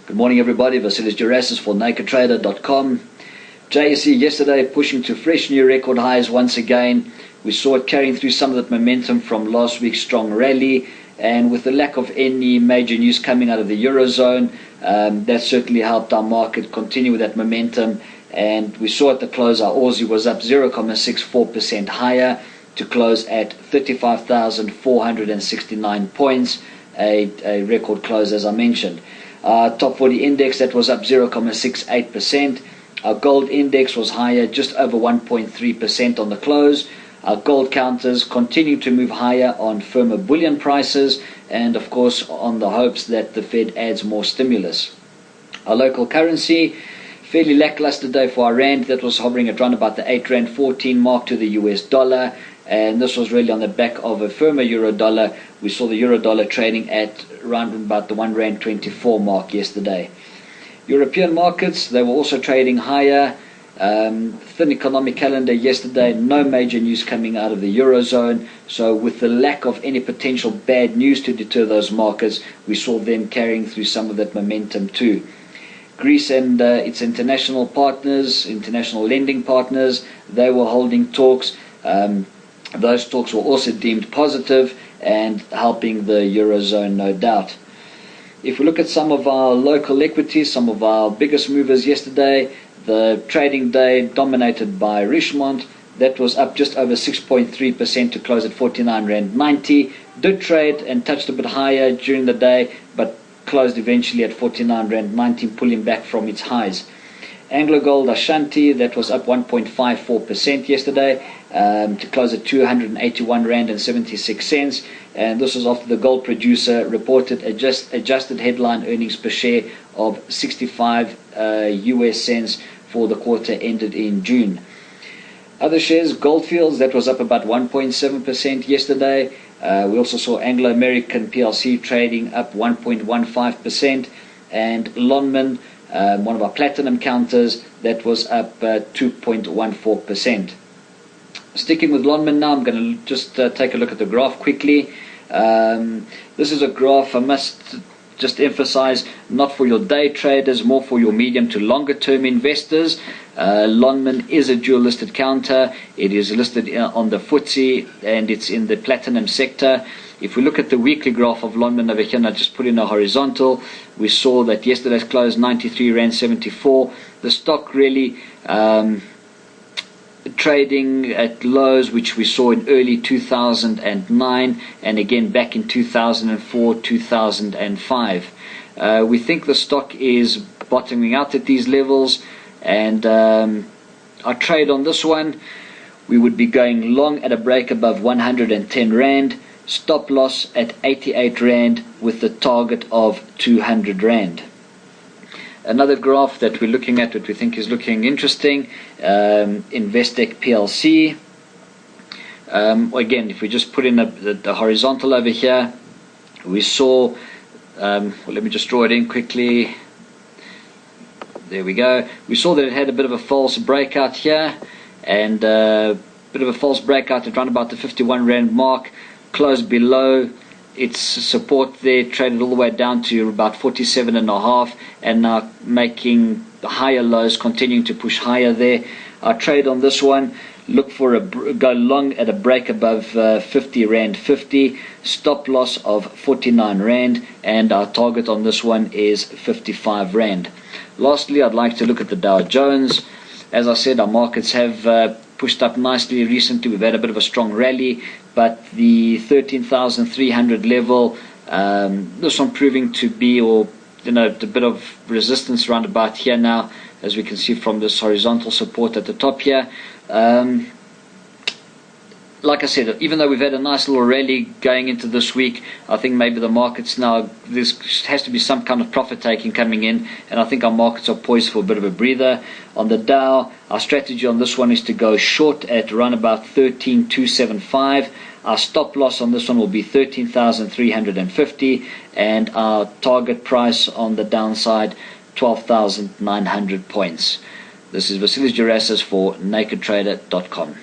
Good morning everybody, Vasilis Gerasis for Trader24. JSE yesterday pushing to fresh new record highs once again. We saw it carrying through some of that momentum from last week's strong rally, and with the lack of any major news coming out of the Eurozone, that certainly helped our market continue with that momentum. And we saw at the close our Aussie was up 0.64% higher to close at 35,469 points, a record close as I mentioned. Top 40 index, that was up 0.68%. Our gold index was higher, just over 1.3% on the close. Our gold counters continue to move higher on firmer bullion prices and of course on the hopes that the Fed adds more stimulus. Our local currency, fairly lackluster day for our rand. That was hovering at around about the 8.14 mark to the US dollar, and this was really on the back of a firmer euro dollar. We saw the euro dollar trading at around about the 1.24 mark yesterday. European markets, they were also trading higher. Thin economic calendar yesterday, no major news coming out of the Eurozone. So with the lack of any potential bad news to deter those markets, we saw them carrying through some of that momentum too. Greece and its international partners, international lending partners, they were holding talks. Those talks were also deemed positive and helping the Eurozone, no doubt. If we look at some of our local equities, some of our biggest movers yesterday, the trading day dominated by Richemont. That was up just over 6.3% to close at 49.90. Did trade and touched a bit higher during the day, but closed eventually at 49.19, pulling back from its highs. AngloGold Ashanti, that was up 1.54% yesterday to close at 281 Rand and 76 cents. And this was after the gold producer reported adjusted headline earnings per share of 65 US cents for the quarter ended in June. Other shares, Goldfields, that was up about 1.7% yesterday. We also saw Anglo American PLC trading up 1.15%, and Lonmin, one of our platinum counters, that was up 2.14%. Sticking with Lonmin now, I'm going to just take a look at the graph quickly. This is a graph, I must just emphasize, not for your day traders, more for your medium to longer term investors. Lonmin is a dual listed counter. It is listed on the FTSE and it's in the platinum sector. If we look at the weekly graph of Lonmin over here, and I just put in a horizontal, we saw that yesterday's close 93 Rand 74. The stock really trading at lows which we saw in early 2009 and again back in 2004, 2005. We think the stock is bottoming out at these levels, and our trade on this one, we would be going long at a break above 110 Rand, stop loss at 88 Rand with the target of 200 Rand. Another graph that we're looking at, what we think is looking interesting, Investec PLC. Again, if we just put in the horizontal over here, we saw, well, let me just draw it in quickly. There we go. We saw that it had a bit of a false breakout here, and a bit of a false breakout at around about the 51 Rand mark, closed below its support there, traded all the way down to about 47.5, and now making higher lows, continuing to push higher there. Our trade on this one, look for go long at a break above 50 Rand 50, stop loss of 49 Rand, and our target on this one is 55 Rand. Lastly, I'd like to look at the Dow Jones. As I said, our markets have pushed up nicely recently. We've had a bit of a strong rally, but the 13,300 level, this one proving to be, or a bit of resistance around about here now, as we can see from this horizontal support at the top here. Like I said, even though we've had a nice little rally going into this week, I think maybe the markets now, there has to be some kind of profit taking coming in, and I think our markets are poised for a bit of a breather. On the Dow, our strategy on this one is to go short at around about 13,275. Our stop loss on this one will be 13,350, and our target price on the downside 12,900 points. This is Vasilis Gerasis for Trader24.